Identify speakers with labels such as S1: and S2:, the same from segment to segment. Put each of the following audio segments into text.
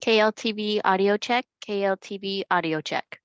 S1: KLTV audio check, KLTV audio check.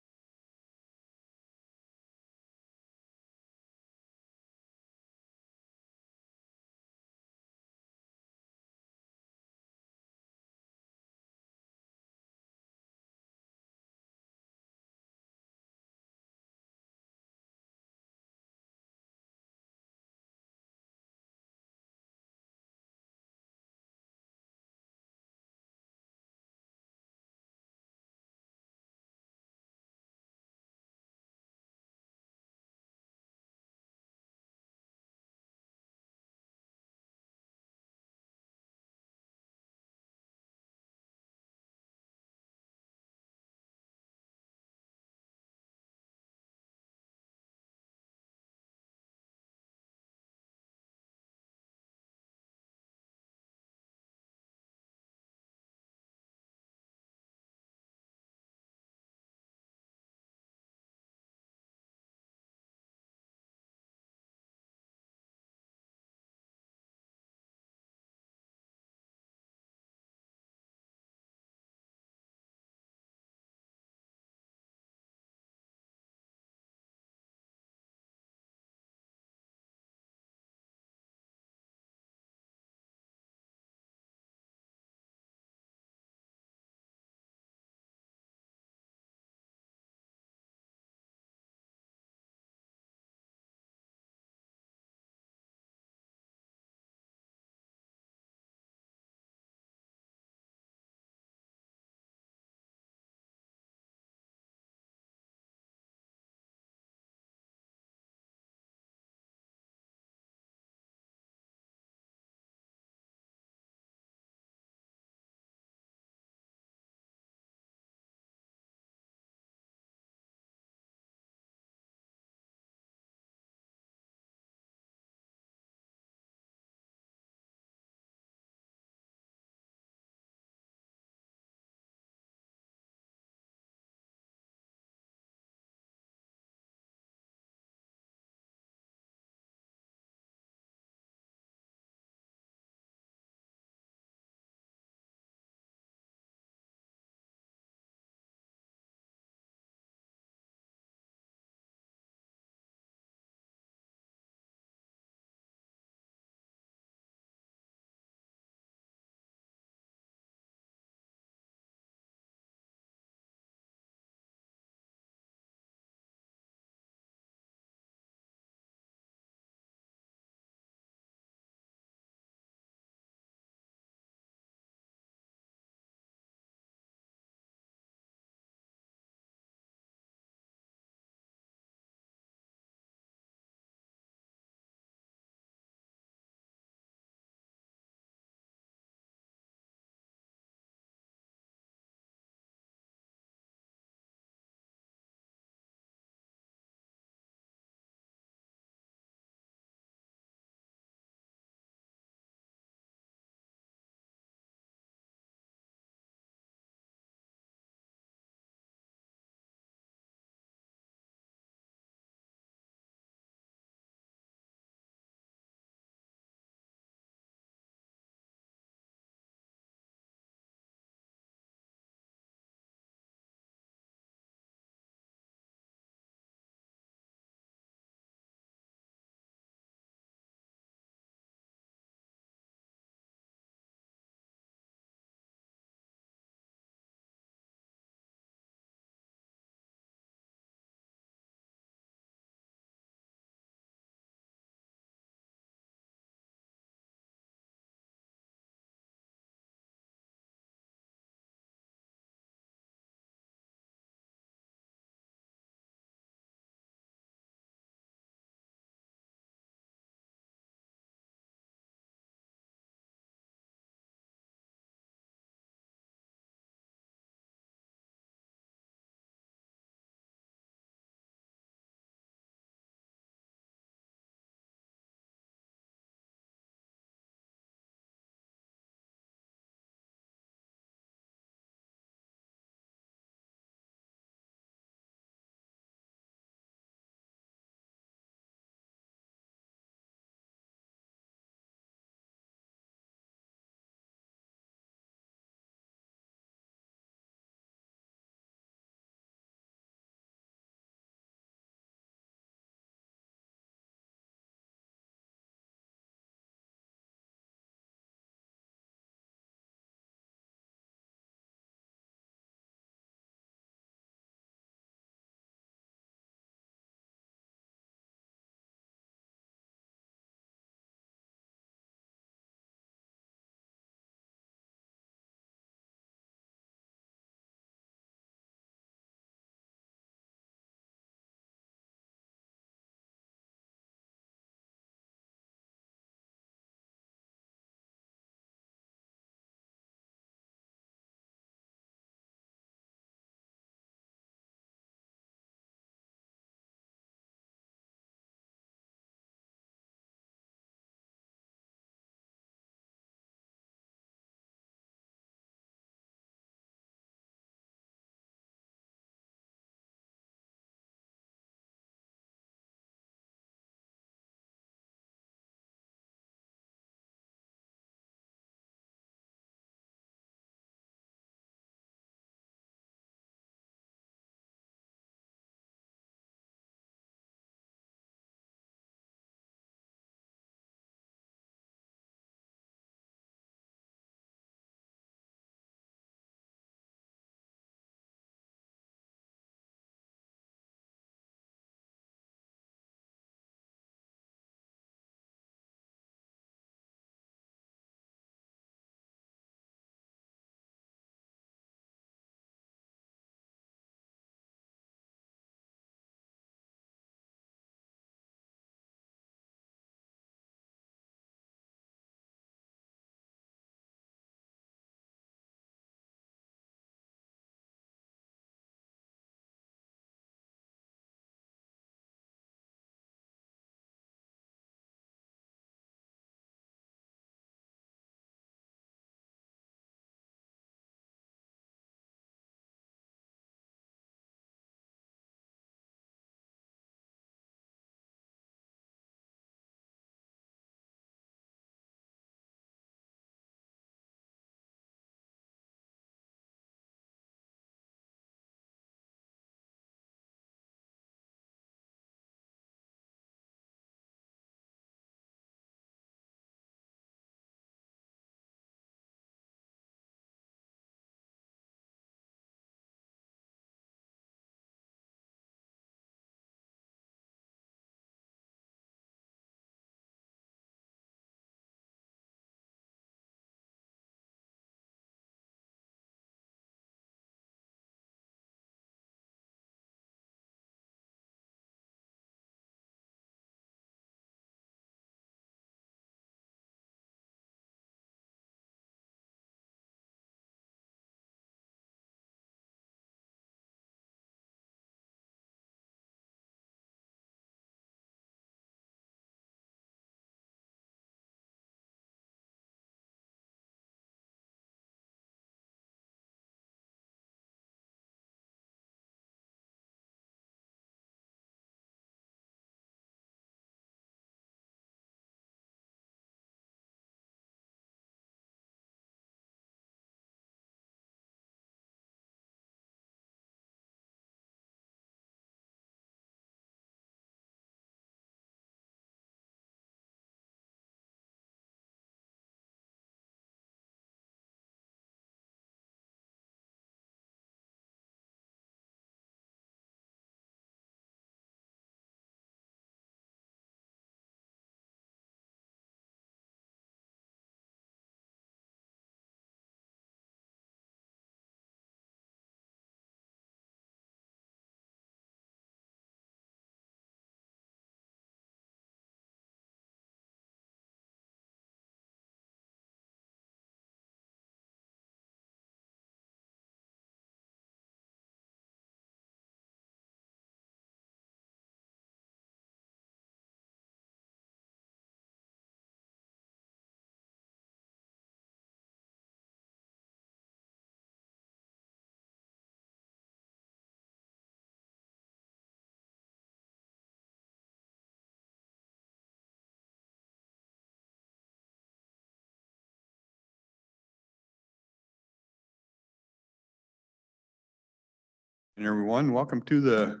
S2: And everyone, welcome to the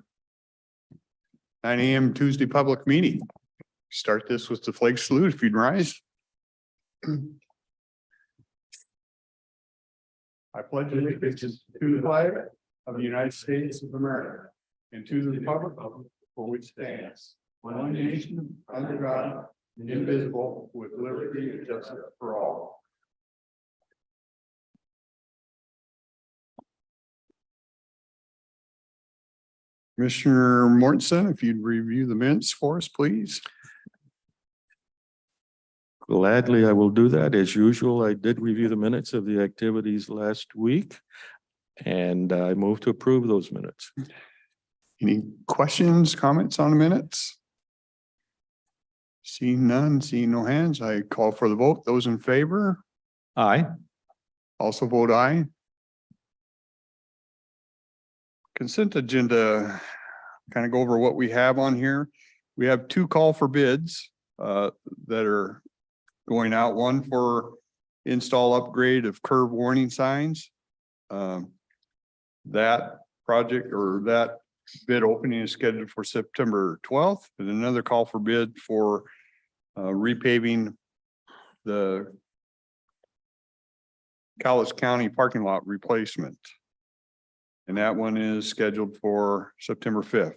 S2: 9 a.m. Tuesday public meeting. Start this with the flag salute if you'd rise. I pledge allegiance to the flag of the United States of America and to the republic for which stands one nation under God, indivisible, with liberty and justice for all. Commissioner Mortensen, if you'd review the minutes for us, please.
S3: Gladly, I will do that. As usual, I did review the minutes of the activities last week, and I move to approve those minutes.
S2: Any questions, comments on the minutes? Seeing none, seeing no hands, I call for the vote. Those in favor
S3: Aye.
S2: also vote aye. Consent agenda, kind of go over what we have on here. We have two call for bids that are going out, one for install upgrade of curb warning signs. That project or that bid opening is scheduled for September 12th, and another call for bid for repaving the Cowlitz County parking lot replacement. And that one is scheduled for September 5th.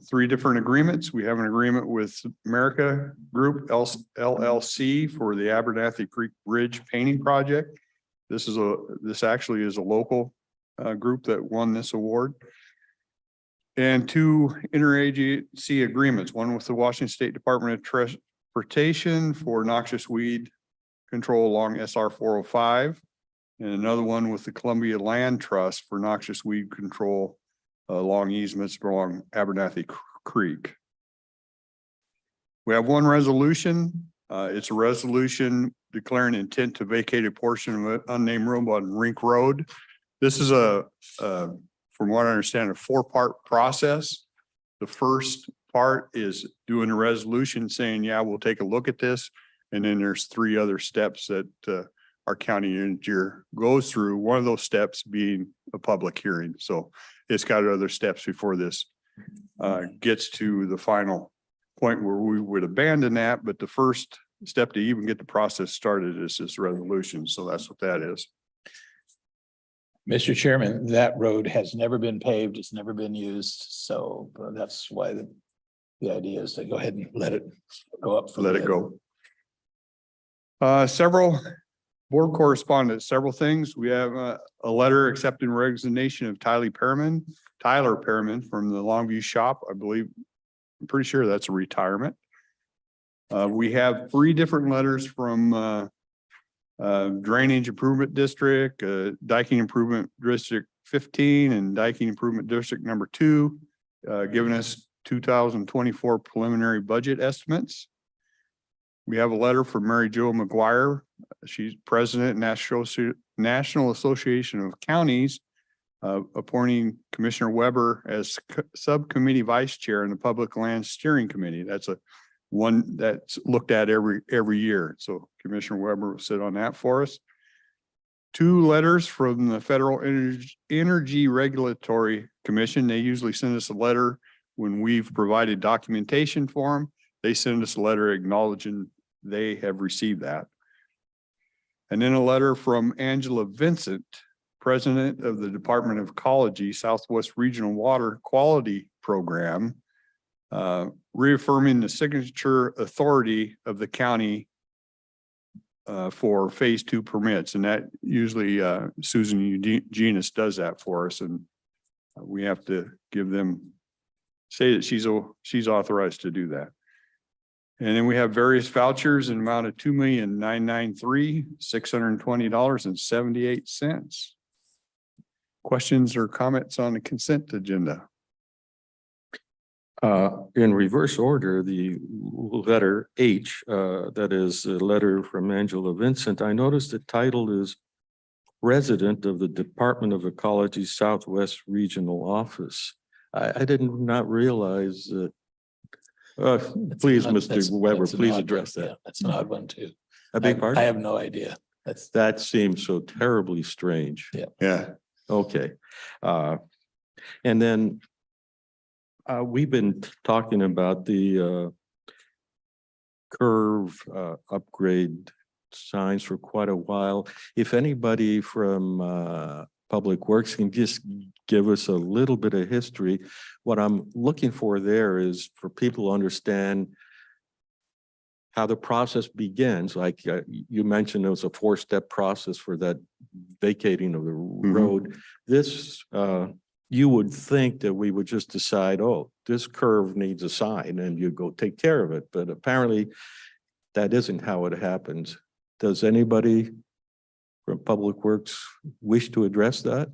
S2: Three different agreements. We have an agreement with America Group LLC for the Abernathy Creek Bridge painting project. This actually is a local group that won this award. And two interagency agreements, one with the Washington State Department of Transportation for noxious weed control along SR 405. And another one with the Columbia Land Trust for noxious weed control along easements along Abernathy Creek. We have one resolution. It's a resolution declaring intent to vacate a portion of an unnamed road on Rink Road. This is from what I understand, a four-part process. The first part is doing a resolution saying, yeah, we'll take a look at this. And then there's three other steps that our county engineer goes through, one of those steps being a public hearing. So it's got other steps before this gets to the final point where we would abandon that. But the first step to even get the process started is this resolution. So that's what that is.
S4: Mr. Chairman, that road has never been paved. It's never been used. So that's why the idea is to go ahead and let it go up.
S2: Let it go. Several board correspondence, several things. We have a letter accepting resignation of Tyler Perriman from the Longview shop. I believe, I'm pretty sure that's a retirement. We have three different letters from Drainage Improvement District, Diking Improvement District 15 and Diking Improvement District number 2, giving us 2024 preliminary budget estimates. We have a letter from Mary Jo McGuire. She's president, National Association of Counties, appointing Commissioner Weber as subcommittee vice chair in the Public Land Steering Committee. That's one that's looked at every year. So Commissioner Weber will sit on that for us. Two letters from the Federal Energy Regulatory Commission. They usually send us a letter when we've provided documentation for them. They send us a letter acknowledging they have received that. And then a letter from Angela Vincent, president of the Department of Ecology, Southwest Regional Water Quality Program, reaffirming the signature authority of the county for phase 2 permits. And that usually Susan Eugenius does that for us. And we have to give them, say that she's authorized to do that. And then we have various vouchers in amount of $2,993,620.78. Questions or comments on the consent agenda?
S3: In reverse order, the letter H, that is a letter from Angela Vincent. I noticed the title is Resident of the Department of Ecology Southwest Regional Office. I did not realize that. Please, Mr. Weber, please address that.
S4: Yeah, that's an odd one too.
S3: A big part.
S4: I have no idea.
S3: That seems so terribly strange.
S2: Yeah.
S3: Okay. And then we've been talking about the curve upgrade signs for quite a while. If anybody from Public Works can just give us a little bit of history, what I'm looking for there is for people to understand how the process begins. Like you mentioned, there was a 4-step process for that vacating of the road. This, you would think that we would just decide, oh, this curve needs a sign and you go take care of it. But apparently that isn't how it happens. Does anybody from Public Works wish to address that?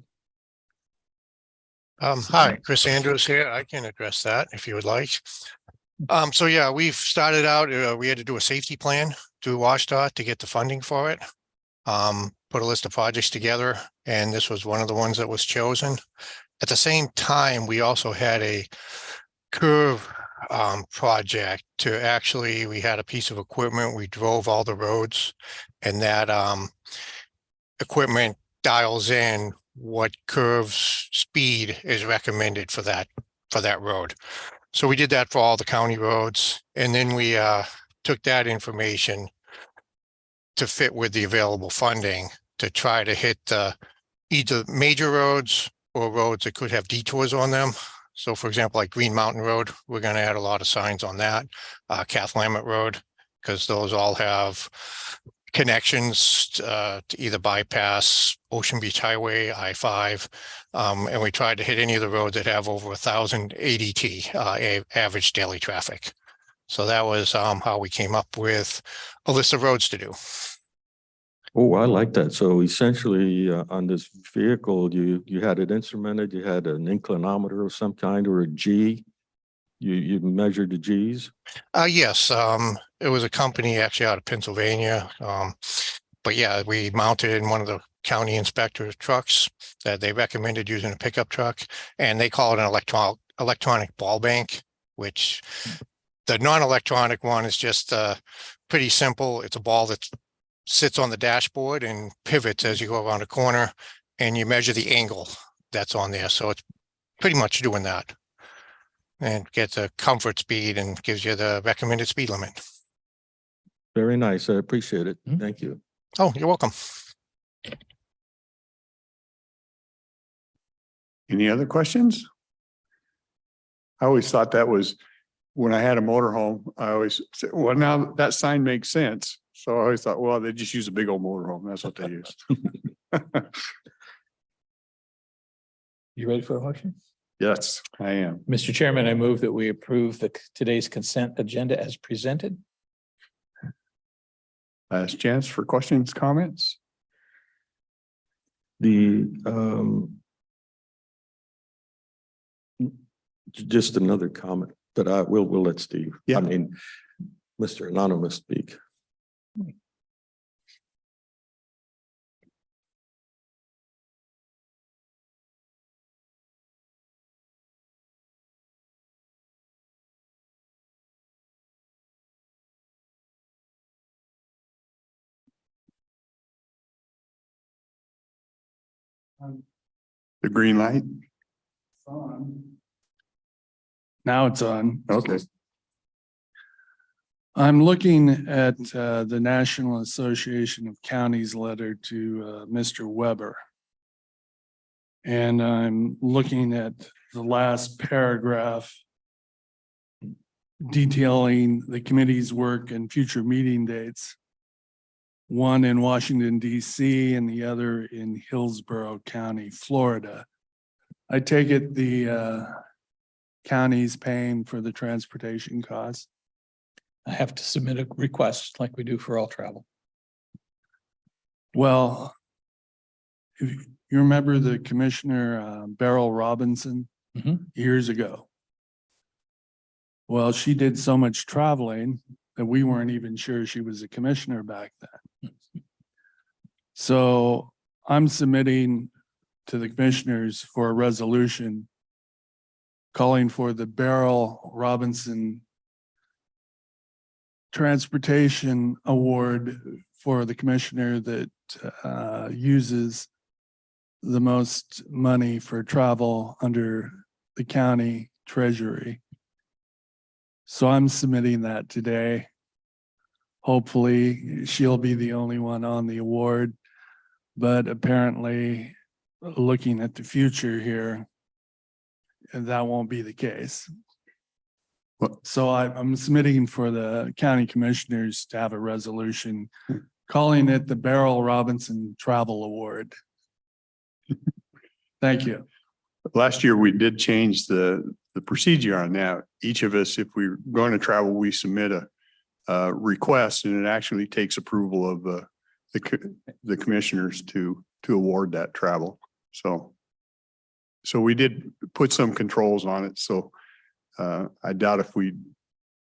S5: Hi, Chris Andrews here. I can address that if you would like. So yeah, we've started out, we had to do a safety plan through WashDOT to get the funding for it. Put a list of projects together, and this was one of the ones that was chosen. At the same time, we also had a curve project to actually, we had a piece of equipment, we drove all the roads, and that equipment dials in what curves speed is recommended for that road. So we did that for all the county roads, and then we took that information to fit with the available funding to try to hit either major roads or roads that could have detours on them. So for example, like Green Mountain Road, we're going to add a lot of signs on that. Cathlammet Road, because those all have connections to either bypass Ocean Beach Highway, I-5, and we tried to hit any of the roads that have over 1,000 ADT, average daily traffic. So that was how we came up with a list of roads to do.
S3: Oh, I like that. So essentially on this vehicle, you had it instrumented, you had an inclinometer of some kind or a G. You measured the Gs?
S5: Yes, it was a company actually out of Pennsylvania. But yeah, we mounted in one of the county inspector's trucks that they recommended using a pickup truck, and they call it an electronic ball bank, which the non-electronic one is just pretty simple. It's a ball that sits on the dashboard and pivots as you go around a corner, and you measure the angle that's on there. So it's pretty much doing that. And gets a comfort speed and gives you the recommended speed limit.
S3: Very nice. I appreciate it. Thank you.
S5: Oh, you're welcome.
S2: Any other questions? I always thought that was, when I had a motorhome, I always said, well, now that sign makes sense. So I always thought, well, they just use a big old motorhome. That's what they use.
S4: You ready for a motion?
S2: Yes, I am.
S4: Mr. Chairman, I move that we approve today's consent agenda as presented.
S2: Last chance for questions, comments?
S3: Just another comment, but we'll let Steve.
S2: Yeah.
S3: I mean, Mr. Anonymous speak.
S2: The green light?
S6: Now it's on.
S2: Okay.
S6: I'm looking at the National Association of Counties letter to Mr. Weber. And I'm looking at the last paragraph detailing the committee's work and future meeting dates. One in Washington, D.C. and the other in Hillsborough County, Florida. I take it the county's paying for the transportation costs?
S4: I have to submit a request like we do for all travel.
S6: Well, if you remember the Commissioner Beryl Robinson years ago. Well, she did so much traveling that we weren't even sure she was a commissioner back then. So I'm submitting to the commissioners for a resolution calling for the Beryl Robinson Transportation Award for the commissioner that uses the most money for travel under the county treasury. So I'm submitting that today. Hopefully she'll be the only one on the award, but apparently looking at the future here, that won't be the case. So I'm submitting for the county commissioners to have a resolution calling it the Beryl Robinson Travel Award. Thank you.
S2: Last year, we did change the procedure on that. Each of us, if we're going to travel, we submit a request, and it actually takes approval of the commissioners to award that travel. So we did put some controls on it. So I doubt if we,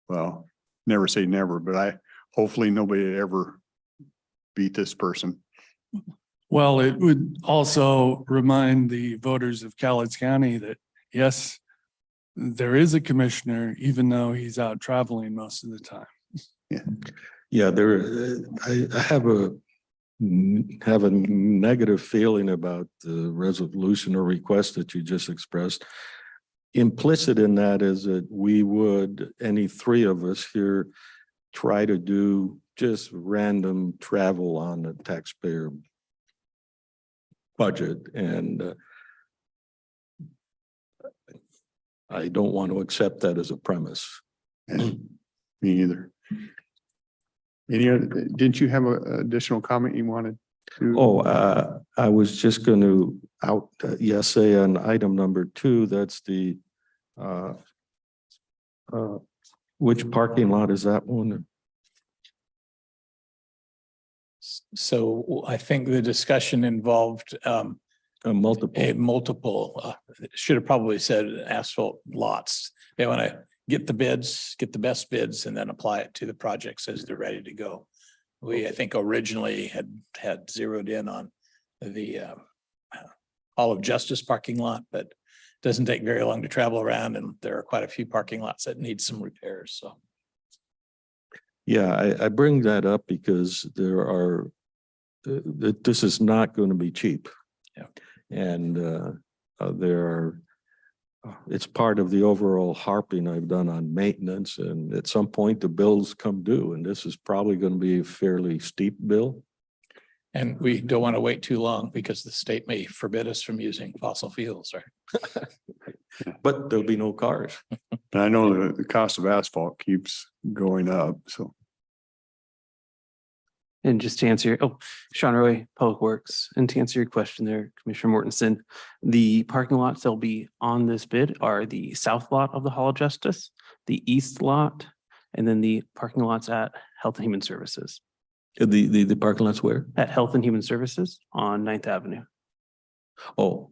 S2: well, never say never, but hopefully nobody ever beat this person.
S6: Well, it would also remind the voters of Cowlitz County that, yes, there is a commissioner, even though he's out traveling most of the time.
S3: Yeah, I have a negative feeling about the resolution or request that you just expressed. Implicit in that is that we would, any three of us here, try to do just random travel on the taxpayer budget, and I don't want to accept that as a premise.
S2: Me either. Any other, didn't you have an additional comment you wanted to?
S3: Oh, I was just going to say on item number 2, that's the which parking lot is that one?
S4: So I think the discussion involved
S3: Multiple.
S4: should have probably said asphalt lots. They want to get the bids, get the best bids, and then apply it to the projects as they're ready to go. We, I think, originally had zeroed in on the Hall of Justice parking lot, but it doesn't take very long to travel around, and there are quite a few parking lots that need some repairs. So.
S3: Yeah, I bring that up because there are, this is not going to be cheap.
S4: Yeah.
S3: And there are, it's part of the overall harping I've done on maintenance, and at some point the bills come due, and this is probably going to be a fairly steep bill.
S4: And we don't want to wait too long because the state may forbid us from using fossil fuels, right?
S3: But there'll be no cars.
S2: And I know the cost of asphalt keeps going up, so.
S7: And just to answer, Sean Roy, Public Works, and to answer your question there, Commissioner Mortensen, the parking lots that'll be on this bid are the south lot of the Hall of Justice, the east lot, and then the parking lots at Health and Human Services.
S3: The parking lots where?
S7: At Health and Human Services on 9th Avenue.
S3: Oh.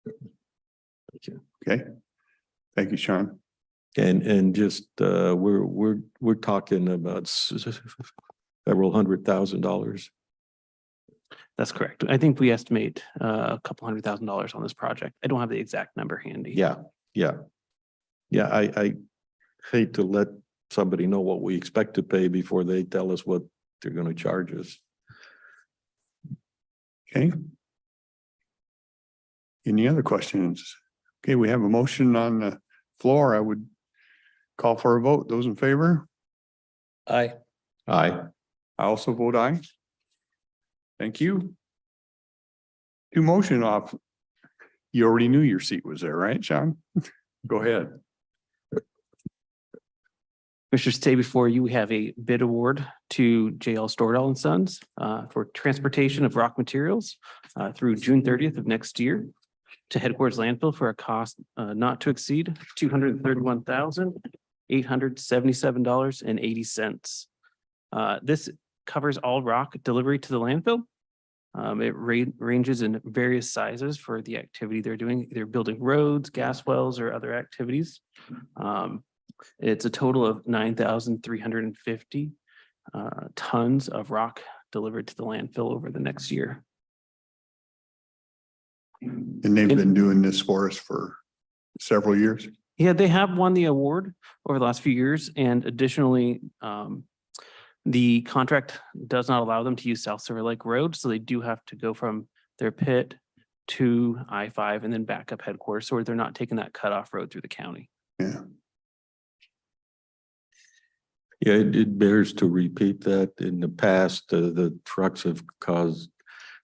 S3: Thank you.
S2: Okay. Thank you, Sean.
S3: And just we're talking about several $100,000.
S7: That's correct. I think we estimate a couple $100,000 on this project. I don't have the exact number handy.
S3: Yeah. I hate to let somebody know what we expect to pay before they tell us what they're going to charge us.
S2: Okay. Any other questions? Okay, we have a motion on the floor. I would call for a vote. Those in favor?
S4: Aye.
S3: Aye.
S2: I also vote aye. Thank you. To motion off. You already knew your seat was there, right, Sean? Go ahead.
S7: Commissioners, today before you, we have a bid award to JL Stordahl and Sons for transportation of rock materials through June 30th of next year to Headquarters Landfill for a cost not to exceed $231,877.80. This covers all rock delivery to the landfill. It ranges in various sizes for the activity they're doing. They're building roads, gas wells, or other activities. It's a total of 9,350 tons of rock delivered to the landfill over the next year.
S2: And they've been doing this for us for several years.
S7: Yeah, they have won the award over the last few years, and additionally, the contract does not allow them to use South Silver Lake Road, so they do have to go from their pit to I-5 and then back up headquarters, so they're not taking that cutoff road through the county.
S2: Yeah.
S3: Yeah, it bears to repeat that. In the past, the trucks have caused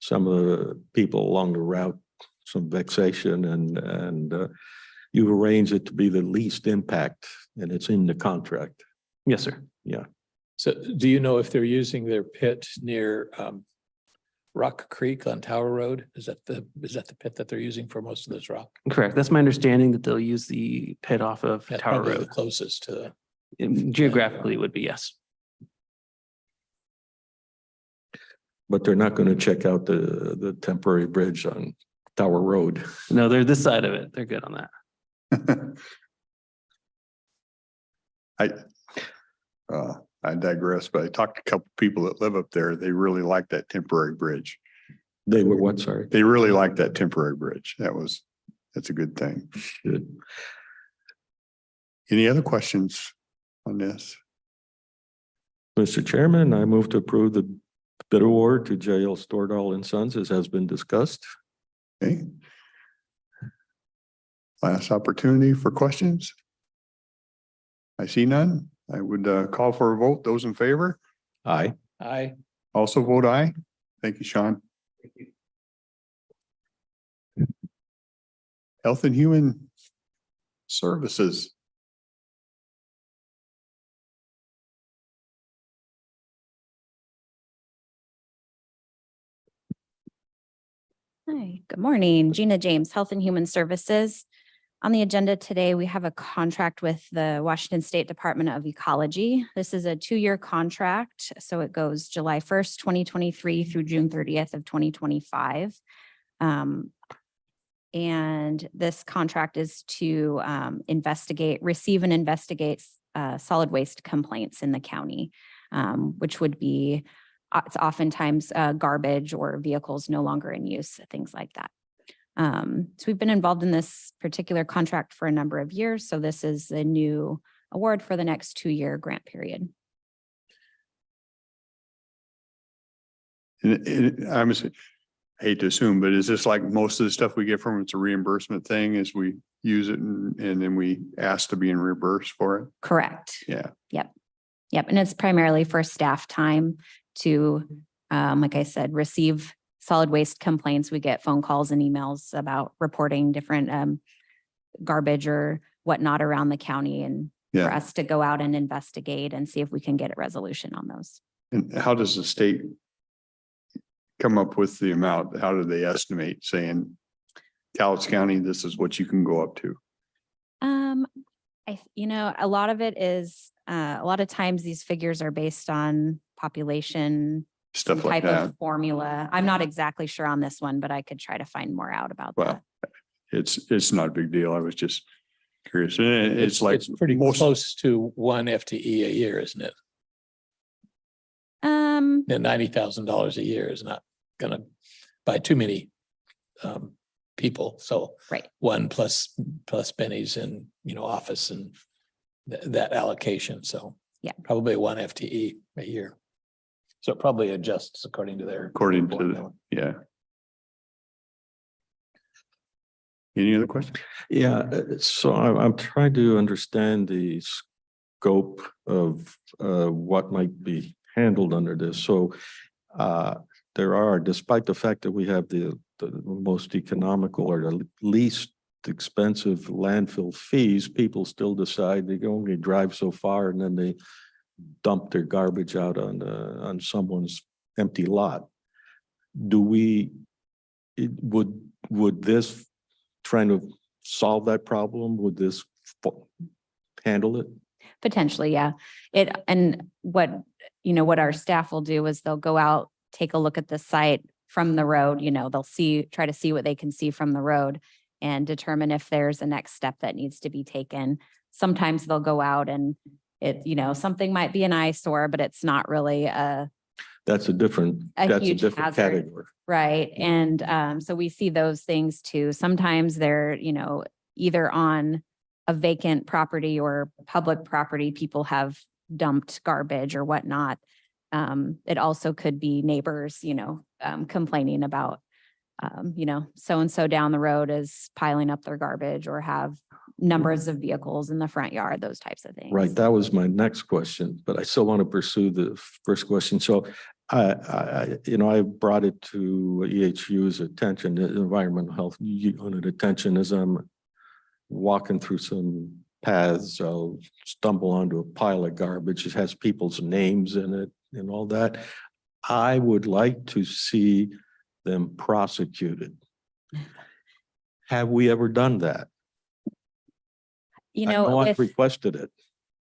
S3: some of the people along the route some vexation, and you've arranged it to be the least impact, and it's in the contract.
S7: Yes, sir.
S4: So do you know if they're using their pit near Rock Creek on Tower Road? Is that the pit that they're using for most of this rock?
S7: Correct. That's my understanding, that they'll use the pit off of
S4: That's
S7: Tower
S4: probably the
S7: Road.
S4: closest to.
S7: Geographically, it would be yes.
S3: But they're not going to check out the temporary bridge on Tower Road.
S7: No, they're this side of it. They're good on that.
S2: I digress, but I talked to a couple people that live up there. They really like that temporary bridge.
S3: They were what, sorry?
S2: They really like that temporary bridge. That's a good thing.
S3: Good.
S2: Any other questions on this?
S3: Mr. Chairman, I move to approve the bid award to JL Stordahl and Sons as has been discussed.
S2: Okay. Last opportunity for questions. I see none. I would call for a vote. Those in favor?
S3: Aye.
S2: Also vote aye. Thank you, Sean. Health and Human Services.
S8: Hi, good morning. Gina James, Health and Human Services. On the agenda today, we have a contract with the Washington State Department of Ecology. This is a 2-year contract, so it goes July 1st, 2023 through June 30th of 2025. And this contract is to receive and investigate solid waste complaints in the county, which would be it's oftentimes garbage or vehicles no longer in use, things like that. So we've been involved in this particular contract for a number of years. So this is a new award for the next 2-year grant period.
S2: I hate to assume, but is this like most of the stuff we get from it's a reimbursement thing as we use it and then we ask to be reimbursed for it?
S8: Correct.
S2: Yeah.
S8: Yep. And it's primarily for staff time to, like I said, receive solid waste complaints. We get phone calls and emails about reporting different garbage or whatnot around the county, and for us to go out and investigate and see if we can get a resolution on those.
S2: And how does the state come up with the amount? How do they estimate, saying Cowlitz County, this is what you can go up to?
S8: A lot of it is, a lot of times these figures are based on population,
S2: Stuff
S8: some
S2: like
S8: type
S2: that.
S8: of formula. I'm not exactly sure on this one, but I could try to find more out about that.
S2: Well, it's not a big deal. I was just curious. And it's like
S4: It's pretty close to 1 FTE a year, isn't it? And $90,000 a year is not gonna buy too many people. So
S8: Right.
S4: 1 plus Benny's and, office and that allocation. So
S8: Yeah.
S4: probably 1 FTE a year. So it probably adjusts according to their.
S2: according to
S4: formula.
S2: yeah. Any other questions?
S3: Yeah, so I'm trying to understand the scope of what might be handled under this. So there are, despite the fact that we have the most economical or the least expensive landfill fees, people still decide they can only drive so far and then they dump their garbage out on someone's empty lot. Would this trying to solve that problem? Would this handle it?
S8: Potentially, yeah. What our staff will do is they'll go out, take a look at the site from the road, they'll try to see what they can see from the road and determine if there's a next step that needs to be taken. Sometimes they'll go out and something might be an eyesore, but it's not really
S3: That's a different
S8: huge hazard.
S3: category.
S8: Right. And so we see those things too. Sometimes they're, either on a vacant property or public property, people have dumped garbage or whatnot. It also could be neighbors, complaining about so-and-so down the road is piling up their garbage or have numbers of vehicles in the front yard, those types of things.
S3: Right, that was my next question, but I still want to pursue the first question. So I brought it to EHU's attention, the environmental health unit attention, as I'm walking through some paths, I'll stumble onto a pile of garbage. It has people's names in it and all that. I would like to see them prosecuted. Have we ever done that? I know I've requested it.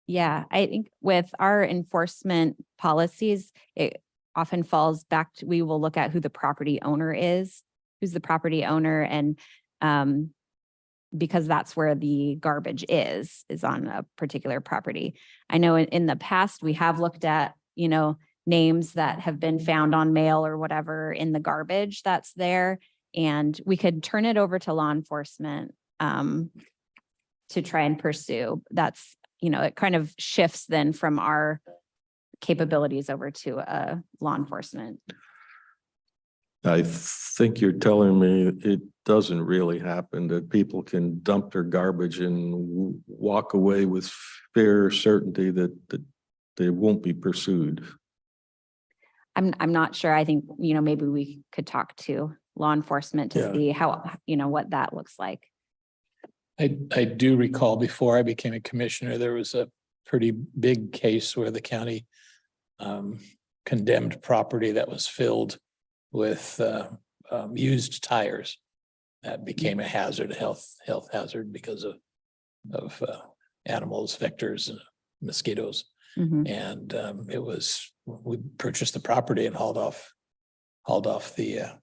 S8: Yeah, I think with our enforcement policies, it often falls back to, we will look at who the property owner is, who's the property owner, and because that's where the garbage is on a particular property. I know in the past, we have looked at, names that have been found on mail or whatever in the garbage that's there, and we could turn it over to law enforcement to try and pursue. That's, it kind of shifts then from our capabilities over to law enforcement.
S3: I think you're telling me it doesn't really happen, that people can dump their garbage and walk away with fair certainty that they won't be pursued.
S8: I'm not sure. I think, maybe we could talk to law enforcement to see how, what that looks like.
S4: I do recall before I became a commissioner, there was a pretty big case where the county condemned property that was filled with used tires. That became a hazard, a health hazard because of animals, vectors, and mosquitoes.
S8: Mhm.
S4: And we purchased the property and hauled off the.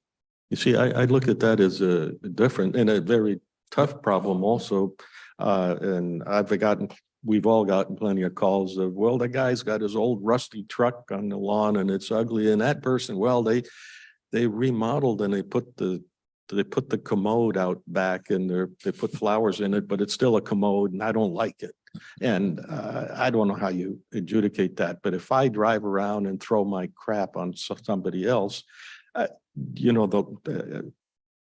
S3: You see, I look at that as a different and a very tough problem also. And we've all gotten plenty of calls of, well, the guy's got his old rusty truck on the lawn and it's ugly. And that person, well, they remodeled and they put the commode out back and they put flowers in it, but it's still a commode and I don't like it. And I don't know how you adjudicate that, but if I drive around and throw my crap on somebody else,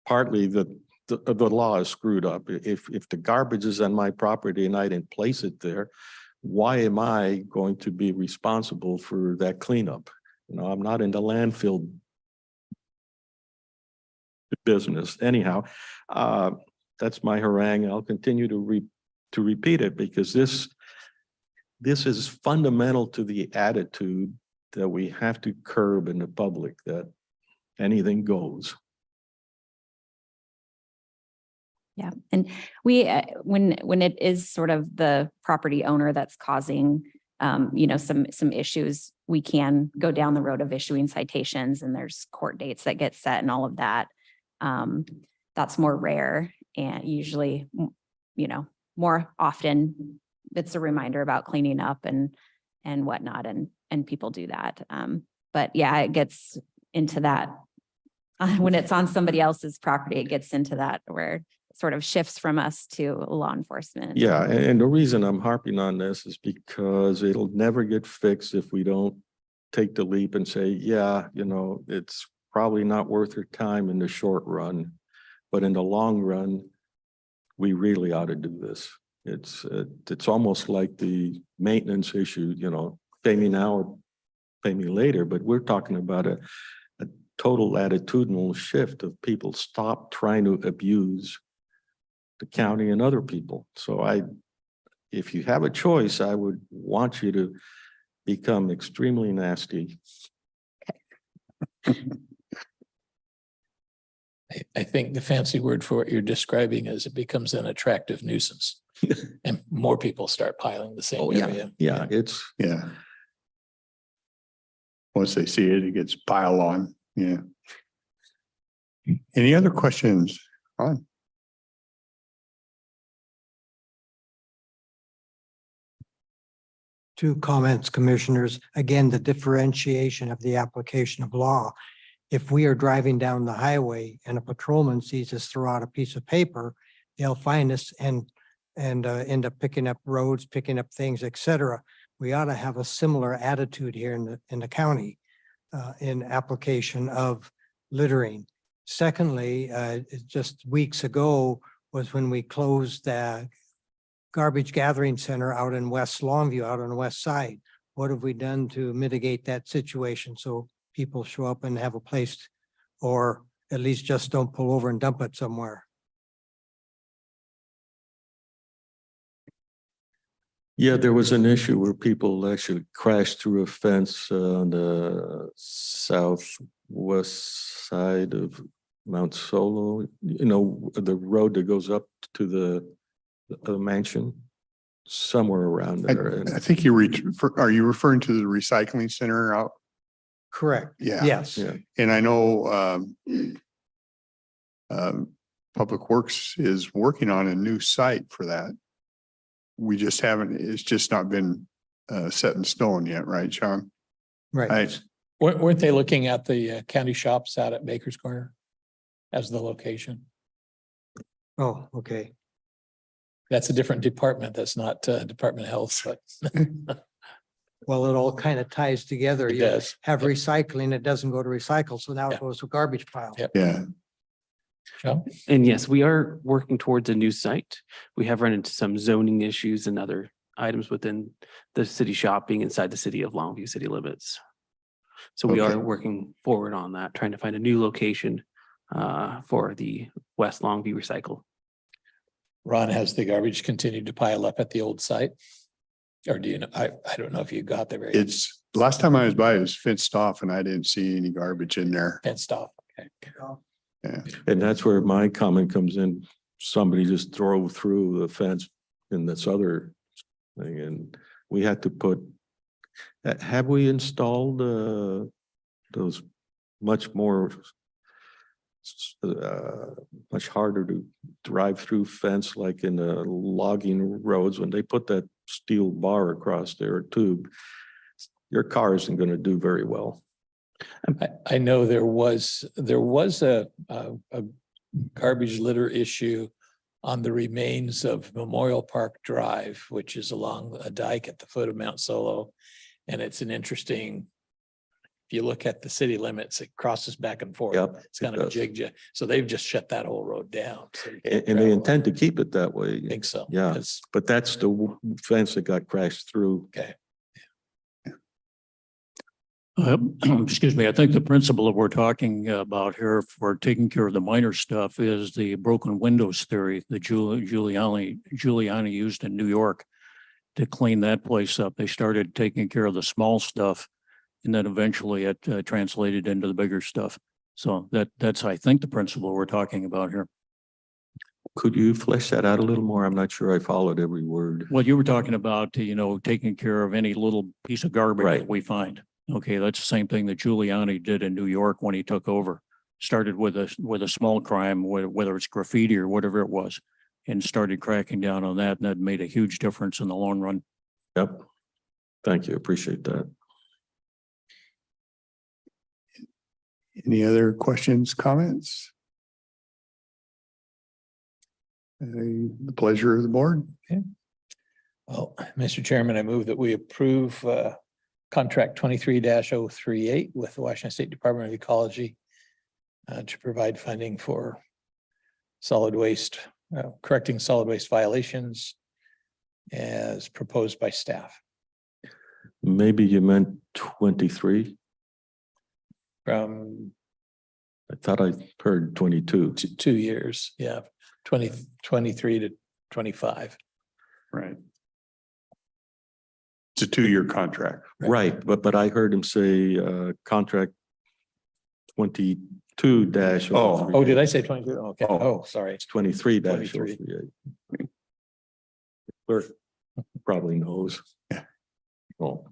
S3: partly the law is screwed up. If the garbage is on my property and I didn't place it there, why am I going to be responsible for that cleanup? I'm not in the landfill business anyhow. That's my harangue. I'll continue to repeat it because this is fundamental to the attitude that we have to curb in the public, that anything goes.
S8: Yeah, and we when it is sort of the property owner that's causing some issues, we can go down the road of issuing citations, and there's court dates that get set and all of that. That's more rare, and usually, more often it's a reminder about cleaning up and whatnot, and people do that. But yeah, it gets into that when it's on somebody else's property, it gets into that where sort of shifts from us to law enforcement.
S3: Yeah, and the reason I'm harping on this is because it'll never get fixed if we don't take the leap and say, yeah, it's probably not worth your time in the short run, but in the long run, we really ought to do this. It's almost like the maintenance issue, pay me now or pay me later, but we're talking about a total attitudinal shift of people stop trying to abuse the county and other people. So if you have a choice, I would want you to become extremely nasty.
S4: I think the fancy word for what you're describing is it becomes an attractive nuisance and more people start piling the same area.
S3: Yeah,
S2: Yeah. Once they see it, it gets piled on. Yeah. Any other questions? Ron?
S9: Two comments, commissioners. Again, the differentiation of the application of law. If we are driving down the highway and a patrolman sees us throw out a piece of paper, they'll find us and end up picking up roads, picking up things, etc. We ought to have a similar attitude here in the county in application of littering. Secondly, just weeks ago was when we closed the garbage gathering center out in West Longview, out on the west side. What have we done to mitigate that situation so people show up and have a place, or at least just don't pull over and dump it somewhere?
S3: Yeah, there was an issue where people actually crashed through a fence on the southwest side of Mount Solo, you know, the road that goes up to the mansion, somewhere around there.
S2: I think are you referring to the recycling center out?
S9: Correct.
S2: Yeah.
S9: Yes.
S3: Yeah.
S2: And I know Public Works is working on a new site for that. We just haven't, it's just not been set in stone yet, right, Sean?
S9: Right.
S4: Weren't they looking at the county shops out at Baker's Corner as the location?
S9: Oh, okay.
S4: That's a different department. That's not Department of Health, but
S9: Well, it all kind of ties together.
S4: it
S9: You
S4: does.
S9: have recycling, it doesn't go to recycle, so now
S4: Yeah.
S9: it goes to garbage pile.
S4: Yep.
S2: Yeah.
S4: Sean?
S7: And yes, we are working towards a new site. We have run into some zoning issues and other items within the city shopping inside the city of Longview city limits. So we
S2: Okay.
S7: are working forward on that, trying to find a new location for the West Longview Recycle.
S4: Ron, has the garbage continued to pile up at the old site? Or do you know, I don't know if you got there very.
S2: It's, last time I was by, it was fenced off and I didn't see any garbage in there.
S4: Fenced off. Okay.
S2: Yeah.
S3: And that's where my comment comes in. Somebody just drove through the fence in this other thing, and we had to put, have we installed those much more much harder to drive through fence, like in the logging roads, when they put that steel bar across their tube, your car isn't going to do very well.
S4: I know there was a garbage litter issue on the remains of Memorial Park Drive, which is along a dike at the foot of Mount Solo. And it's an interesting, if you look at the city limits, it crosses back and forth.
S3: Yep,
S4: It's kind
S3: it
S4: of a
S3: does.
S4: jig. So they've just shut that whole road down. So you can't
S3: And they
S4: travel.
S3: intend to keep it that way.
S4: I think so.
S3: Yeah.
S4: It's-
S3: But that's the fence that got crashed through.
S4: Okay.
S10: Excuse me, I think the principle that we're talking about here for taking care of the minor stuff is the broken windows theory that Giuliani used in New York to clean that place up. They started taking care of the small stuff, and then eventually it translated into the bigger stuff. So that's, I think, the principle we're talking about here.
S3: Could you flesh that out a little more? I'm not sure I followed every word.
S10: What you were talking about, taking care of any little piece of garbage
S3: Right.
S10: that we find. Okay, that's the same thing that Giuliani did in New York when he took over. Started with a small crime, whether it's graffiti or whatever it was, and started cracking down on that, and that made a huge difference in the long run.
S3: Yep. Thank you. Appreciate that.
S2: Any other questions, comments? The pleasure of the board.
S4: Well, Mr. Chairman, I move that we approve contract 23-038 with the Washington State Department of Ecology to provide funding for solid waste, correcting solid waste violations as proposed by staff.
S3: Maybe you meant 23.
S4: From
S3: I thought I heard 22.
S4: 2 years, yeah, 2023 to 25.
S2: Right. It's a 2-year contract.
S3: Right, but I heard him say contract 22 dash.
S4: Oh, did I say 22? Okay,
S2: Oh.
S4: oh, sorry.
S3: It's 23 dash.
S4: 23.
S3: Clerk probably knows.
S2: Yeah.
S3: Oh,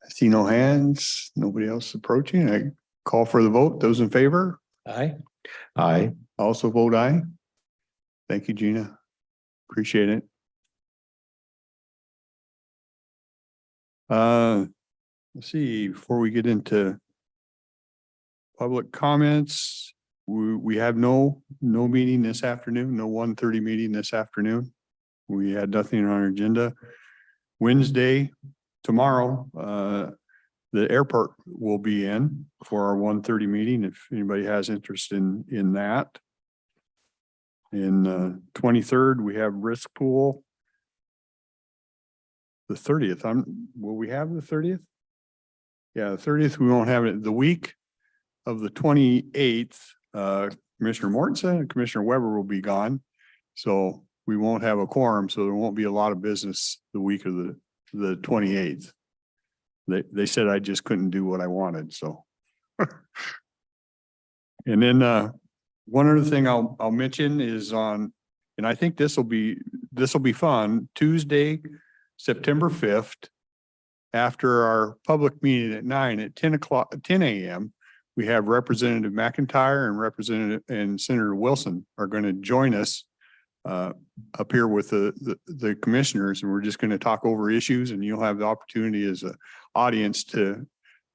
S2: I see no hands, nobody else approaching. I call for the vote. Those in favor?
S4: Aye.
S3: aye.
S2: Also vote aye. Thank you, Gina. Appreciate it. Let's see, before we get into public comments, we have no meeting this afternoon, no 1:30 meeting this afternoon. We had nothing on our agenda. Wednesday, tomorrow, The airport will be in for our 1:30 meeting if anybody has interest in that. In 23rd, we have risk pool. The 30th, will we have the 30th? Yeah, the 30th, we won't have it. The week of the 28th, Commissioner Mortensen and Commissioner Weber will be gone. So we won't have a quorum, so there won't be a lot of business the week of the 28th. They said I just couldn't do what I wanted, so. And then one other thing I'll mention is on, and I think this will be fun, Tuesday, September 5th, after our public meeting at 9 at 10 a.m., we have Representative McIntyre and Representative and Senator Wilson are going to join us up here with the commissioners, and we're just going to talk over issues, and you'll have the opportunity as an audience to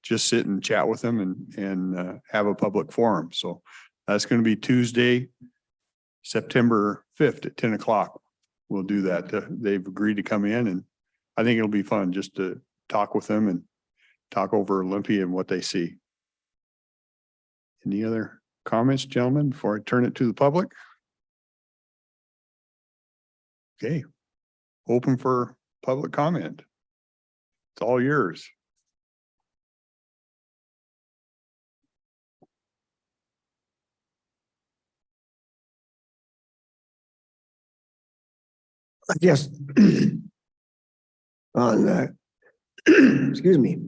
S2: just sit and chat with them and have a public forum. So that's going to be Tuesday, September 5th at 10 o'clock. We'll do that. They've agreed to come in, and I think it'll be fun just to talk with them and talk over Olympia and what they see. Any other comments, gentlemen, before I turn it to the public? Okay, open for public comment. It's all yours.
S11: I guess on excuse me,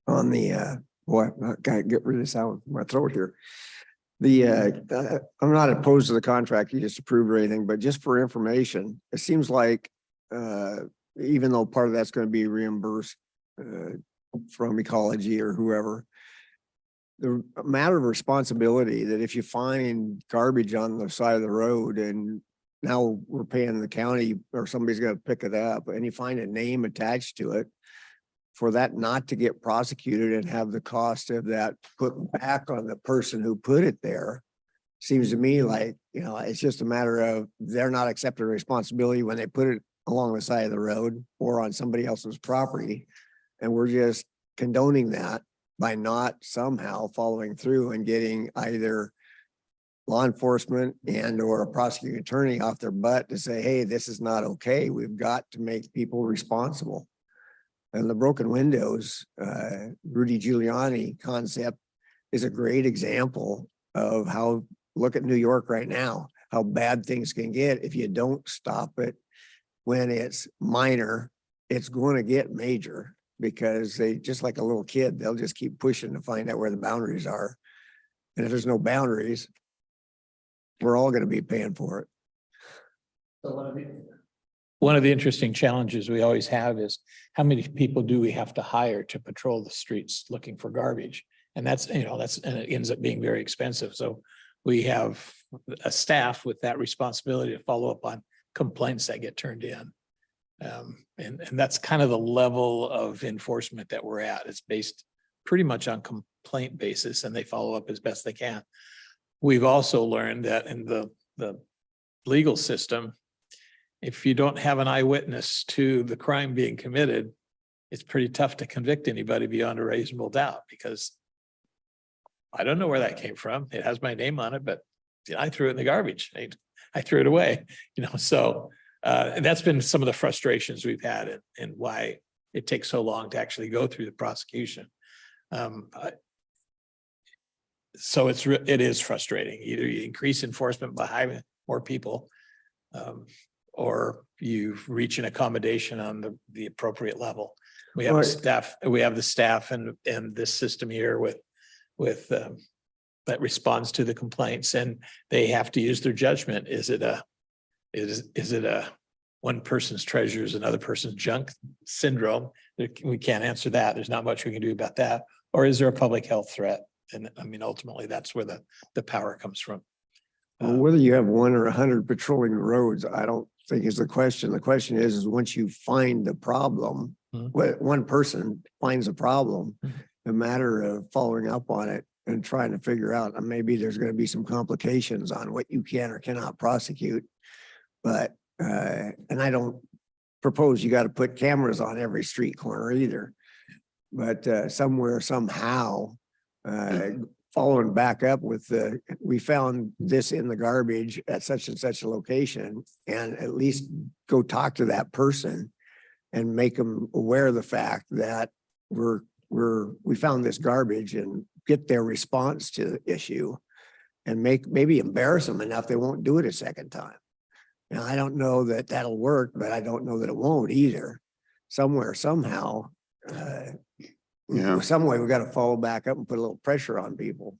S11: on the boy, I gotta get rid of this out of my throat here. The I'm not opposed to the contract you just approved or anything, but just for information, it seems like even though part of that's going to be reimbursed from Ecology or whoever, the matter of responsibility that if you find garbage on the side of the road and now we're paying the county or somebody's going to pick it up and you find a name attached to it, for that not to get prosecuted and have the cost of that put back on the person who put it there, seems to me like, you know, it's just a matter of they're not accepting responsibility when they put it along the side of the road or on somebody else's property. And we're just condoning that by not somehow following through and getting either law enforcement and or a prosecuting attorney off their butt to say, hey, this is not okay. We've got to make people responsible. And the broken windows, Rudy Giuliani concept is a great example of how, look at New York right now, how bad things can get if you don't stop it when it's minor. It's going to get major because they, just like a little kid, they'll just keep pushing to find out where the boundaries are. And if there's no boundaries, we're all going to be paying for it.
S4: One of the interesting challenges we always have is how many people do we have to hire to patrol the streets looking for garbage? And that's, you know, and it ends up being very expensive. So we have a staff with that responsibility to follow up on complaints that get turned in. And that's kind of the level of enforcement that we're at. It's based pretty much on complaint basis, and they follow up as best they can. We've also learned that in the legal system, if you don't have an eyewitness to the crime being committed, it's pretty tough to convict anybody beyond a reasonable doubt, because I don't know where that came from. It has my name on it, but I threw it in the garbage. I threw it away, you know, so and that's been some of the frustrations we've had and why it takes so long to actually go through the prosecution. So it is frustrating. Either you increase enforcement by hiring more people, or you reach an accommodation on the appropriate level. We have staff. We have the staff and this system here with that responds to the complaints, and they have to use their judgment. Is it a one person's treasure is another person's junk syndrome? We can't answer that. There's not much we can do about that. Or is there a public health threat? And I mean, ultimately, that's where the power comes from.
S11: Well, whether you have 1 or 100 patrolling the roads, I don't think is the question. The question is once you find the problem, one person finds a problem, a matter of following up on it and trying to figure out, and maybe there's going to be some complications on what you can or cannot prosecute. But, and I don't propose you got to put cameras on every street corner either. But somewhere, somehow, following back up with we found this in the garbage at such and such a location, and at least go talk to that person and make them aware of the fact that we found this garbage, and get their response to the issue, and maybe embarrass them enough they won't do it a second time. Now, I don't know that that'll work, but I don't know that it won't either. Somewhere, somehow,
S2: Yeah.
S11: some way we got to follow back up and put a little pressure on people.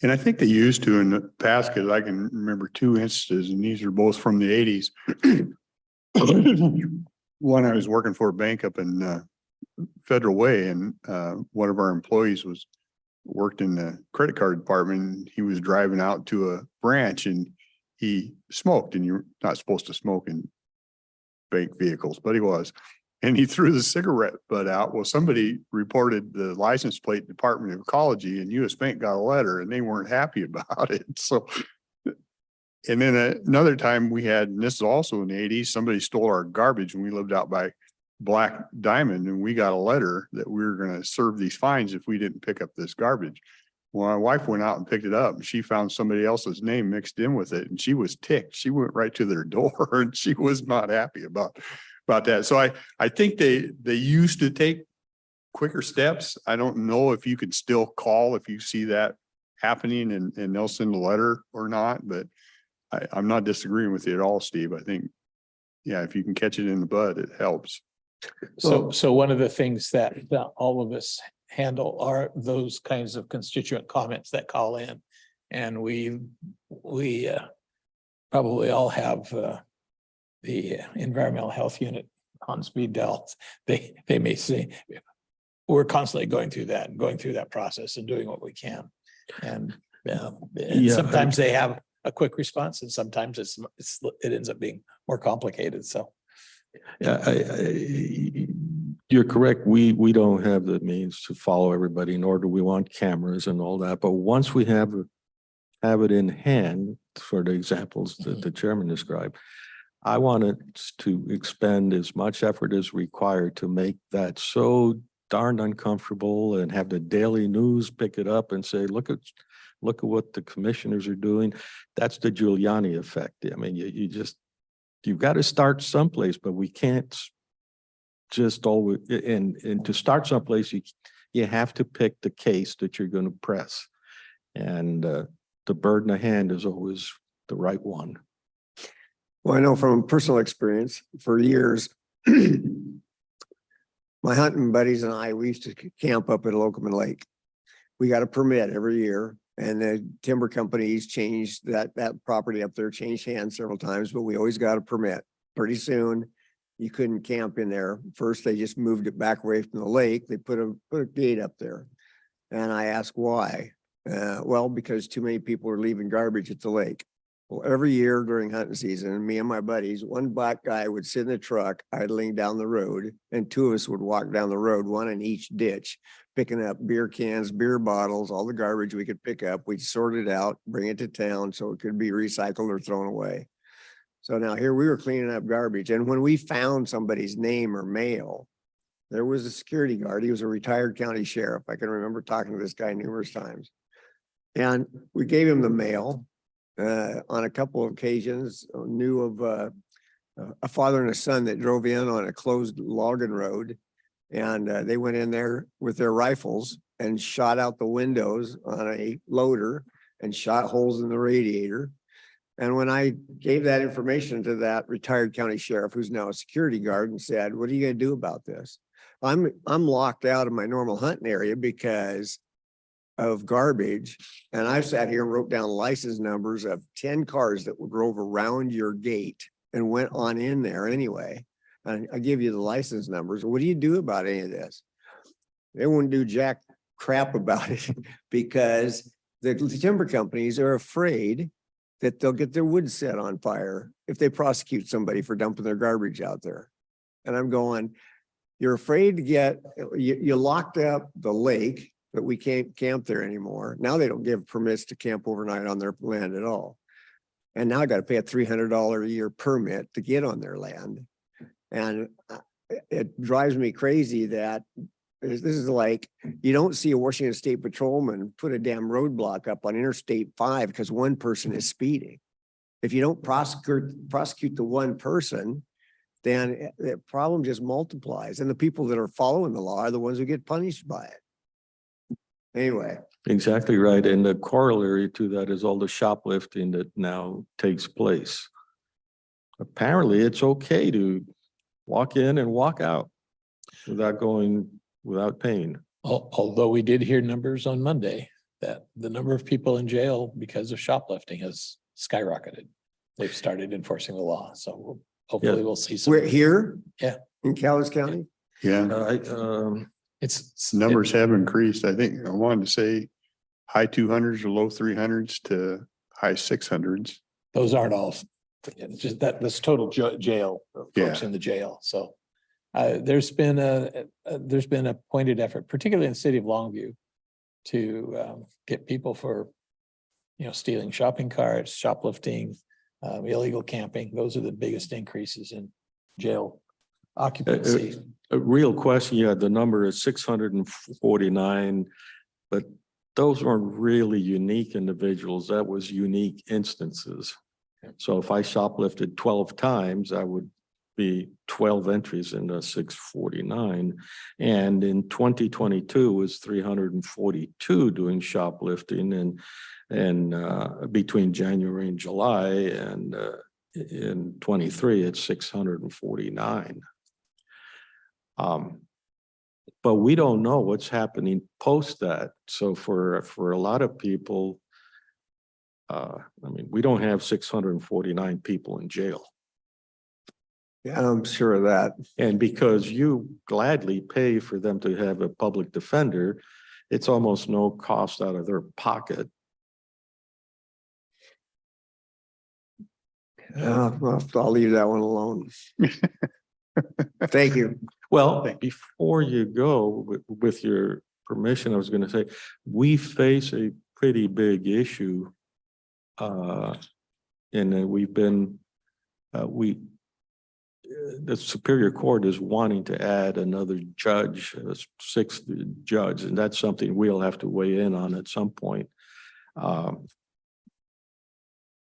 S2: And I think they used to in the past, because I can remember two instances, and these are both from the 80s. One, I was working for a bank up in Federal Way, and one of our employees worked in the credit card department. He was driving out to a branch and he smoked, and you're not supposed to smoke in bank vehicles, but he was. And he threw the cigarette butt out. Well, somebody reported the license plate Department of Ecology, and US Bank got a letter, and they weren't happy about it. So, and then another time we had, and this is also in the 80s, somebody stole our garbage, and we lived out by Black Diamond, and we got a letter that we were going to serve these fines if we didn't pick up this garbage. Well, my wife went out and picked it up, and she found somebody else's name mixed in with it, and she was ticked. She went right to their door, and she was not happy about that. So I think they used to take quicker steps. I don't know if you could still call if you see that happening and they'll send a letter or not, but I'm not disagreeing with you at all, Steve. I think, yeah, if you can catch it in the bud, it helps.
S4: So one of the things that all of us handle are those kinds of constituent comments that call in. And we probably all have the environmental health unit on speed dial. They may say, we're constantly going through that process and doing what we can. And sometimes they have a quick response, and sometimes it ends up being more complicated. So.
S3: Yeah, you're correct. We don't have the means to follow everybody, nor do we want cameras and all that. But once we have it in hand, for the examples that the chairman described, I wanted to expend as much effort as required to make that so darn uncomfortable, and have the daily news pick it up and say, look at what the commissioners are doing. That's the Giuliani effect. I mean, you've got to start someplace, but we can't just always, and to start someplace, you have to pick the case that you're going to press. And the bird in the hand is always the right one.
S11: Well, I know from personal experience for years, my hunting buddies and I, we used to camp up at Locoman Lake. We got a permit every year, and the timber companies changed that property up there, changed hands several times, but we always got a permit. Pretty soon, you couldn't camp in there. First, they just moved it back away from the lake. They put a gate up there. And I asked why. Well, because too many people are leaving garbage at the lake. Well, every year during hunting season, me and my buddies, one black guy would sit in the truck idling down the road, and two of us would walk down the road, one in each ditch, picking up beer cans, beer bottles, all the garbage we could pick up. We'd sort it out, bring it to town so it could be recycled or thrown away. So now here we were cleaning up garbage. And when we found somebody's name or mail, there was a security guard. He was a retired county sheriff. I can remember talking to this guy numerous times. And we gave him the mail. On a couple of occasions, knew of a father and a son that drove in on a closed logging road, and they went in there with their rifles and shot out the windows on a loader and shot holes in the radiator. And when I gave that information to that retired county sheriff, who's now a security guard, and said, "What are you going to do about this?" I'm locked out of my normal hunting area because of garbage. And I sat here and wrote down license numbers of 10 cars that drove around your gate and went on in there anyway. And I give you the license numbers. What do you do about any of this? They wouldn't do jack crap about it because the timber companies are afraid that they'll get their wood set on fire if they prosecute somebody for dumping their garbage out there. And I'm going, you're afraid to get, you locked up the lake, but we can't camp there anymore. Now they don't give permits to camp overnight on their land at all. And now I got to pay a $300 a year permit to get on their land. And it drives me crazy that This is like, you don't see a Washington State patrolman put a damn roadblock up on Interstate 5 because one person is speeding. If you don't prosecute the one person, then the problem just multiplies. And the people that are following the law are the ones who get punished by it. Anyway.
S3: Exactly right. And the corollary to that is all the shoplifting that now takes place. Apparently, it's okay to walk in and walk out without paying.
S4: Although we did hear numbers on Monday that the number of people in jail because of shoplifting has skyrocketed. They've started enforcing the law. So hopefully we'll see some.
S11: We're here?
S4: Yeah.
S11: In Cowlitz County?
S2: Yeah,
S4: It's
S2: numbers have increased. I think I wanted to say high 200s or low 300s to high 600s.
S4: Those aren't all, just that's total jail, folks
S2: Yeah.
S4: in the jail. So there's been a pointed effort, particularly in the city of Longview, to get people for, stealing shopping carts, shoplifting, illegal camping. Those are the biggest increases in jail occupancy.
S3: A real question, yeah, the number is 649, but those weren't really unique individuals. That was unique instances. So if I shoplifted 12 times, I would be 12 entries into 649. And in 2022 was 342 doing shoplifting and between January and July, and in 23 it's 649. But we don't know what's happening post that. So for a lot of people, we don't have 649 people in jail.
S11: Yeah, I'm sure of that.
S3: And because you gladly pay for them to have a public defender, it's almost no cost out of their pocket.
S11: I'll leave that one alone. Thank you.
S3: Well, before you go, with your permission, I was going to say, we face a pretty big issue. And we've been, the Superior Court is wanting to add another judge, a sixth judge, and that's something we'll have to weigh in on at some point.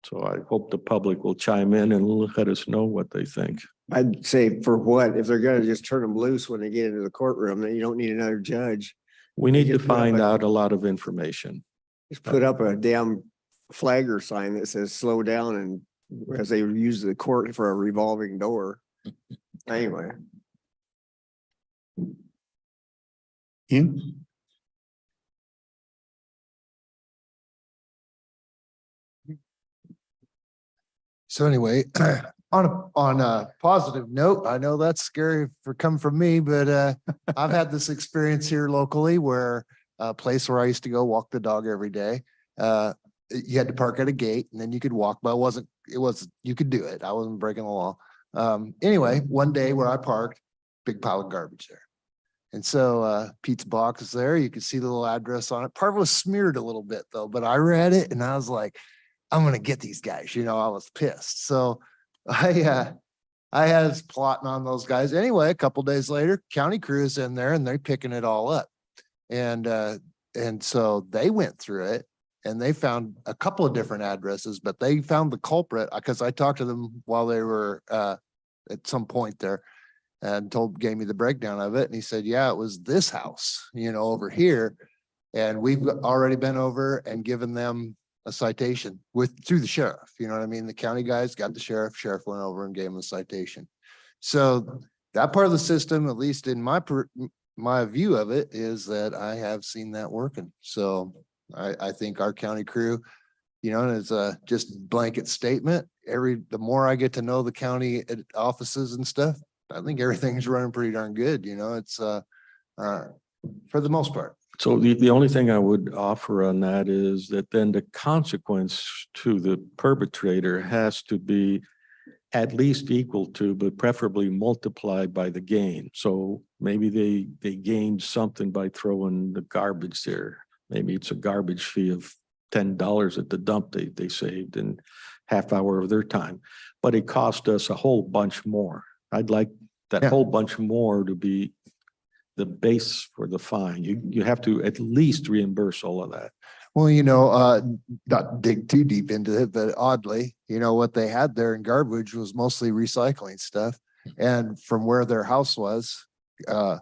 S3: So I hope the public will chime in and let us know what they think.
S11: I'd say for what, if they're gonna just turn them loose when they get into the courtroom, then you don't need another judge.
S3: We need to
S11: just put up
S3: find out a lot of information.
S11: Just put up a damn flagger sign that says slow down, and as they use the court for a revolving door. Anyway.
S2: Ian?
S12: So anyway, on a positive note, I know that's scary for coming from me, but I've had this experience here locally where a place where I used to go walk the dog every day. You had to park at a gate and then you could walk, but you could do it. I wasn't breaking the law. Anyway, one day where I parked, big pile of garbage there. And so Pete's box is there. You could see the little address on it. Part of it was smeared a little bit though, but I read it and I was like, I'm going to get these guys. I was pissed. So I was plotting on those guys. Anyway, a couple days later, county crew is in there and they're picking it all up. And so they went through it and they found a couple of different addresses, but they found the culprit because I talked to them while they were at some point there and gave me the breakdown of it. And he said, yeah, it was this house, over here. And we've already been over and given them a citation through the sheriff. You know what I mean? The county guys got the sheriff went over and gave him a citation. So that part of the system, at least in my view of it, is that I have seen that working. So I think our county crew, it's a just blanket statement. The more I get to know the county offices and stuff, I think everything's running pretty darn good. It's for the most part.
S3: So the only thing I would offer on that is that then the consequence to the perpetrator has to be at least equal to, but preferably multiplied by the gain. So maybe they gained something by throwing the garbage there. Maybe it's a garbage fee of $10 at the dump they saved in half hour of their time, but it cost us a whole bunch more. I'd like that whole bunch more to be the base for the fine? You have to at least reimburse all of that.
S12: Well, not dig too deep into it, but oddly, what they had there in garbage was mostly recycling stuff. And from where their house was, the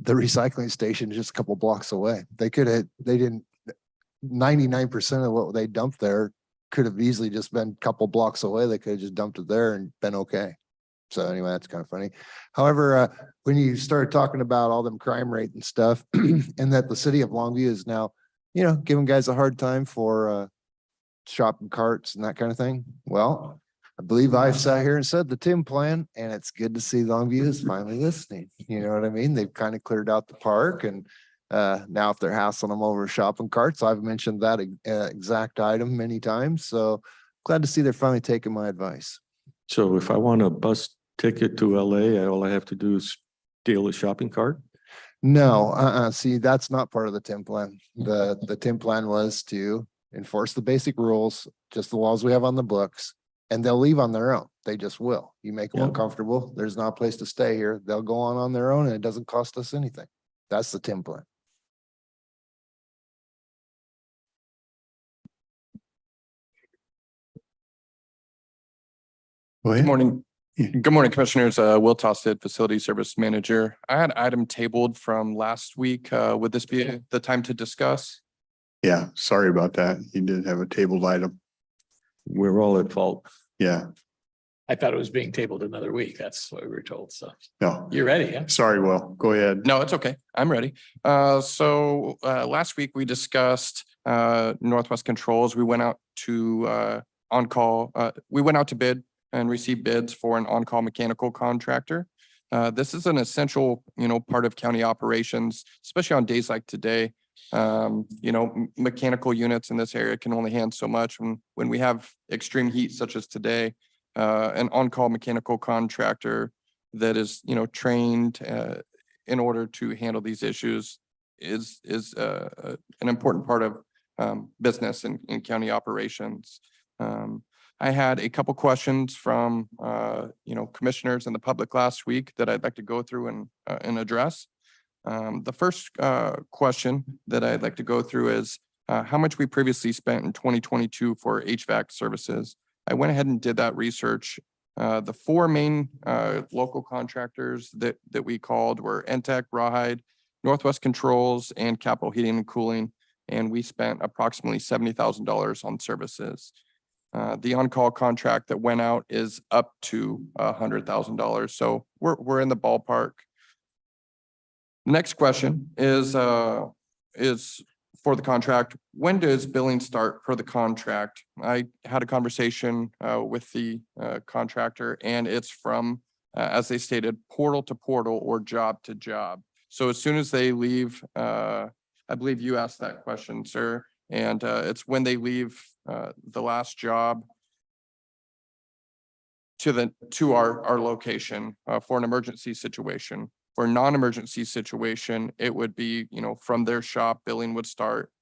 S12: recycling station is just a couple blocks away. They 99% of what they dumped there could have easily just been a couple blocks away. They could have just dumped it there and been okay. So anyway, that's kind of funny. However, when you started talking about all them crime rate and stuff, and that the city of Longview is now, giving guys a hard time for shopping carts and that kind of thing. Well, I believe I've sat here and said the Tim plan, and it's good to see Longview is finally listening. You know what I mean? They've kind of cleared out the park, and now if they're hassling them over shopping carts, I've mentioned that exact item many times. So glad to see they're finally taking my advice.
S3: So if I want a bus ticket to LA, all I have to do is steal a shopping cart?
S12: No, see, that's not part of the Tim plan. The Tim plan was to enforce the basic rules, just the laws we have on the books, and they'll leave on their own. They just will. You make them
S3: Yeah.
S12: uncomfortable. There's not a place to stay here. They'll go on their own, and it doesn't cost us anything. That's the Tim plan.
S2: Well,
S13: Good morning.
S2: Yeah.
S13: Good morning, Commissioners. Will Tosted, Facility Service Manager. I had an item tabled from last week. Would this be the time to discuss?
S2: Yeah, sorry about that. You did have a tabled item.
S3: We're all at fault.
S2: Yeah,
S4: I thought it was being tabled another week. That's what we were told. So
S2: no,
S4: you're ready, yeah?
S2: sorry, Will, go ahead.
S13: No, it's okay. I'm ready. Last week we discussed Northwest Controls. We went out to on-call. We went out to bid and received bids for an on-call mechanical contractor. This is an essential, part of county operations, especially on days like today. Mechanical units in this area can only handle so much. When we have extreme heat such as today, an on-call mechanical contractor that is, trained in order to handle these issues is an important part of business in county operations. I had a couple questions from, commissioners and the public last week that I'd like to go through and address. The first question that I'd like to go through is how much we previously spent in 2022 for HVAC services. I went ahead and did that research. The four main local contractors that we called were Entech, Rawhide, Northwest Controls, and Capital Heating and Cooling. And we spent approximately $70,000 on services. The on-call contract that went out is up to $100,000. So we're in the ballpark. Next question is for the contract. When does billing start for the contract? I had a conversation with the contractor, and it's from, as they stated, portal to portal or job to job. So as soon as they leave, I believe you asked that question, sir, and it's when they leave the last job to our location for an emergency situation. For a non-emergency situation, it would be, from their shop, billing would start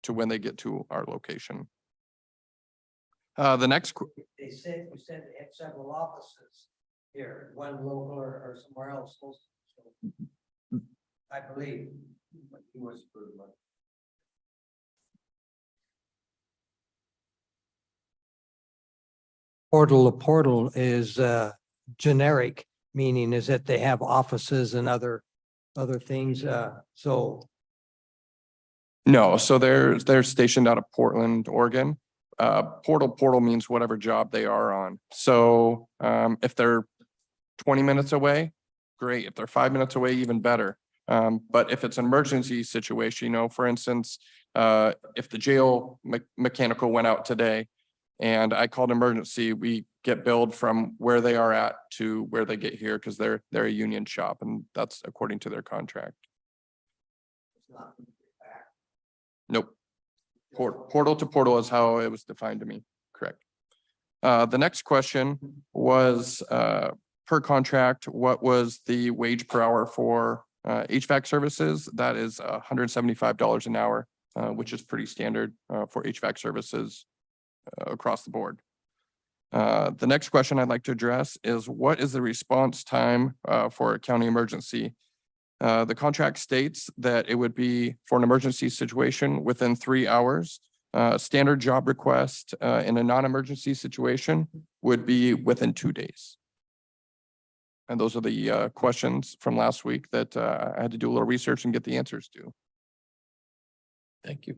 S13: to when they get to our location. The next.
S9: They said, you said they have several offices here, one local or somewhere else. I believe. He was approved. Portal to portal is generic, meaning is that they have offices and other things. So
S13: No, so they're stationed out of Portland, Oregon. Portal means whatever job they are on. So if they're 20 minutes away, great. If they're 5 minutes away, even better. But if it's an emergency situation, for instance, if the jail mechanical went out today and I called emergency, we get billed from where they are at to where they get here because they're a union shop, and that's according to their contract. Nope. Portal to portal is how it was defined to me. Correct. The next question was per contract, what was the wage per hour for HVAC services? That is $175 an hour, which is pretty standard for HVAC services across the board. The next question I'd like to address is what is the response time for a county emergency? The contract states that it would be for an emergency situation within 3 hours. Standard job request in a non-emergency situation would be within 2 days. And those are the questions from last week that I had to do a little research and get the answers to.
S4: Thank you.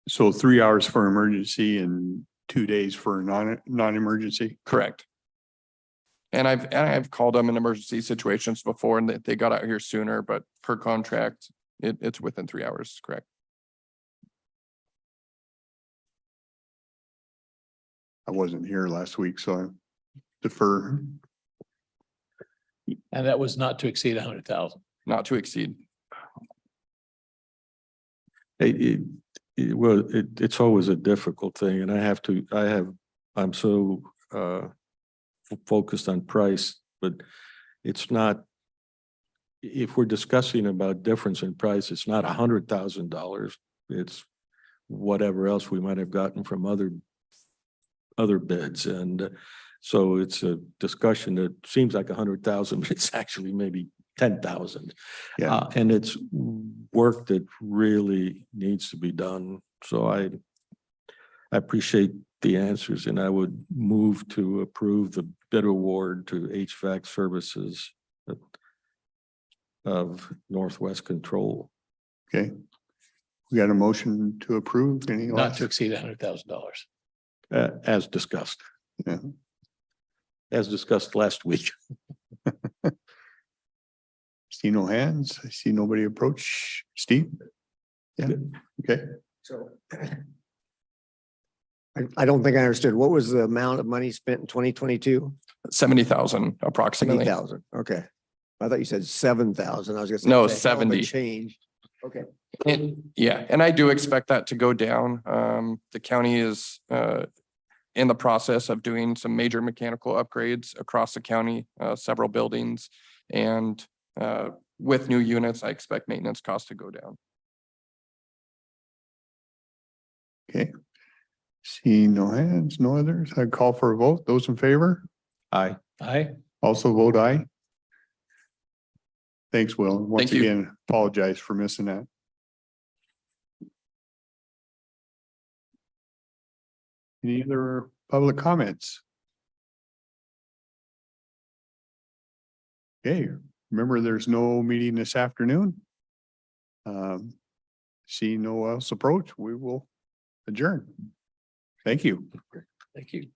S2: So 3 hours for emergency and 2 days for non-emergency?
S13: Correct. And I've called them in emergency situations before and they got out here sooner, but per contract, it's within 3 hours, correct?
S2: I wasn't here last week, so I defer.
S4: And that was not to exceed 100,000.
S13: Not to exceed.
S3: It's always a difficult thing and I'm so focused on price, but it's not, if we're discussing about difference in price, it's not $100,000. It's whatever else we might have gotten from other bids. And so it's a discussion that seems like 100,000, but it's actually maybe 10,000.
S2: Yeah.
S3: And it's work that really needs to be done. So I appreciate the answers and I would move to approve the bid award to HVAC services of Northwest Control.
S2: Okay. We got a motion to approve. Any
S4: Not
S2: last?
S4: to exceed $100,000.
S3: As discussed.
S2: Yeah.
S3: As discussed last week.
S2: See no hands. I see nobody approach. Steve? Yeah, okay.
S11: So I don't think I understood. What was the amount of money spent in 2022?
S13: 70,000 approximately.
S11: 70,000. Okay. I thought you said 7,000. I was gonna say.
S13: No,
S11: that's a hell of a
S13: 70.
S11: Change. Okay.
S13: Yeah, and I do expect that to go down. The county is in the process of doing some major mechanical upgrades across the county, several buildings. And with new units, I expect maintenance costs to go down.
S2: Okay. See no hands, no others. I call for a vote. Those in favor?
S3: Aye.
S4: Aye.
S2: Also vote aye. Thanks, Will. Once
S13: Thank you.
S2: again, apologize for missing that. Any other public comments? Okay, remember there's no meeting this afternoon. See no else approach, we will adjourn. Thank you.
S4: Thank you.